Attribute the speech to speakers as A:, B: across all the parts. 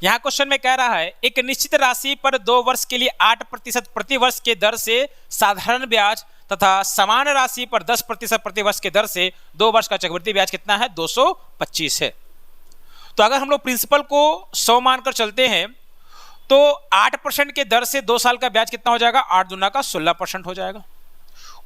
A: यहाँ क्वेश्चन में कह रहा है एक निश्चित राशि पर 2 वर्ष के लिए 8% प्रति वर्ष के दर से साधारण ब्याज तथा समान राशि पर 10% प्रति वर्ष के दर से 2 वर्ष का चक्रवृद्धि ब्याज कितना है, 225 है। तो अगर हम लोग प्रिंसिपल को 100 मानकर चलते हैं तो 8% के दर से 2 साल का ब्याज कितना हो जाएगा, 8 दूना का 16% हो जाएगा।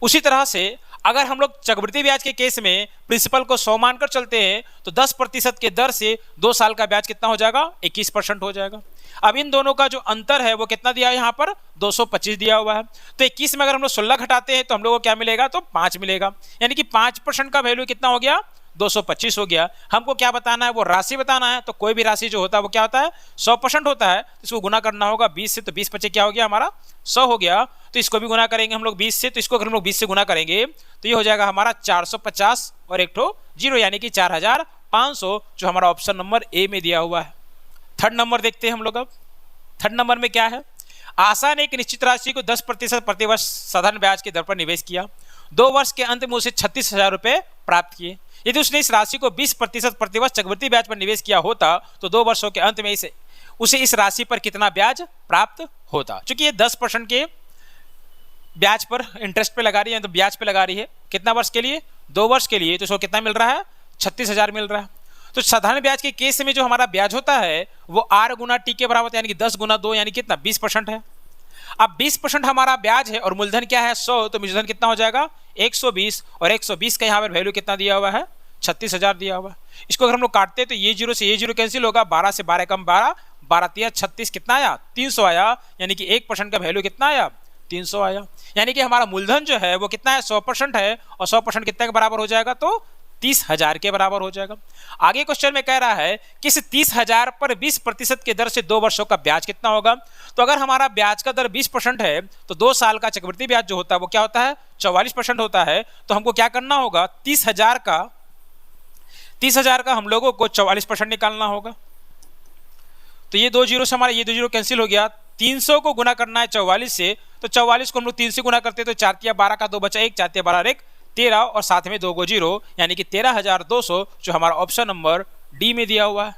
A: उसी तरह से अगर हम लोग चक्रवृद्धि ब्याज के केस में प्रिंसिपल को 100 मानकर चलते हैं तो 10% के दर से 2 साल का ब्याज कितना हो जाएगा, 21% हो जाएगा। अब इन दोनों का जो अंतर है वो कितना दिया है, यहाँ पर 225 दिया हुआ है। तो 21 में अगर हम लोग 16 घटाते हैं तो हम लोग को क्या मिलेगा, तो 5 मिलेगा। यानी कि 5% का वैल्यू कितना हो गया, 225 हो गया। हमको क्या बताना है, वो राशि बताना है। तो कोई भी राशि जो होता है वो क्या होता है, 100% होता है। तो इसको गुना करना होगा 20 से, तो 20 पचे क्या हो गया हमारा 100 हो गया। तो इसको भी गुना करेंगे हम लोग 20 से, तो इसको अगर हम लोग 20 से गुना करेंगे तो ये हो जाएगा हमारा 450 और एक ठो जीरो यानी कि 4500, जो हमारा ऑप्शन नंबर ए में दिया हुआ है। थर्ड नंबर देखते हैं हम लोग। अब थर्ड नंबर में क्या है, आशा ने एक निश्चित राशि को 10% प्रति वर्ष साधारण ब्याज के दर पर निवेश किया। 2 वर्ष के अंत में उसे 36,000 रुपये प्राप्त किए। यदि उसने इस राशि को 20% प्रति वर्ष चक्रवृद्धि ब्याज पर निवेश किया होता तो 2 वर्षों के अंत में उसे इस राशि पर कितना ब्याज प्राप्त होता। चूंकि ये 10% के ब्याज पर इंटरेस्ट पे लगा रही है, तो ब्याज पे लगा रही है कितना वर्ष के लिए, 2 वर्ष के लिए। तो इसको कितना मिल रहा है, 36,000 मिल रहा है। तो साधारण ब्याज के केस में जो हमारा ब्याज होता है वो R गुना टी के बराबर यानी कि 10 गुना 2 यानी कितना 20% है। अब 20% हमारा ब्याज है और मूलधन क्या है 100, तो मूलधन कितना हो जाएगा 120, और 120 का यहाँ पर वैल्यू कितना दिया हुआ है, 36,000 दिया हुआ है। इसको अगर हम लोग काटते हैं तो ये जीरो से ये जीरो कैंसिल होगा, 12 से 12 कम 12, 12 तिया 36 कितना आया, 300 आया। यानी कि 1% का वैल्यू कितना आया, 300 आया। यानी कि हमारा मूलधन जो है वो कितना है, 100% है, और 100% कितने के बराबर हो जाएगा, तो 30,000 के बराबर हो जाएगा। आगे क्वेश्चन में कह रहा है कि इस 30,000 पर 20% के दर से 2 वर्षों का ब्याज कितना होगा। तो अगर हमारा ब्याज का दर 20% है तो 2 साल का चक्रवृद्धि ब्याज जो होता है वो क्या होता है, 44% होता है। तो हमको क्या करना होगा, 30,000 का हम लोगों को 44% निकालना होगा। तो ये 2 जीरो से हमारा ये 2 जीरो कैंसिल हो गया। 300 को गुना करना है 44 से, तो 44 को हम लोग 3 से गुना करते हैं तो 4 तिया 12 का 2 बचा 1, 4 तिया 12 1, 13, और साथ में 2 गो जीरो यानी कि 13,200, जो हमारा ऑप्शन नंबर डी में दिया हुआ है।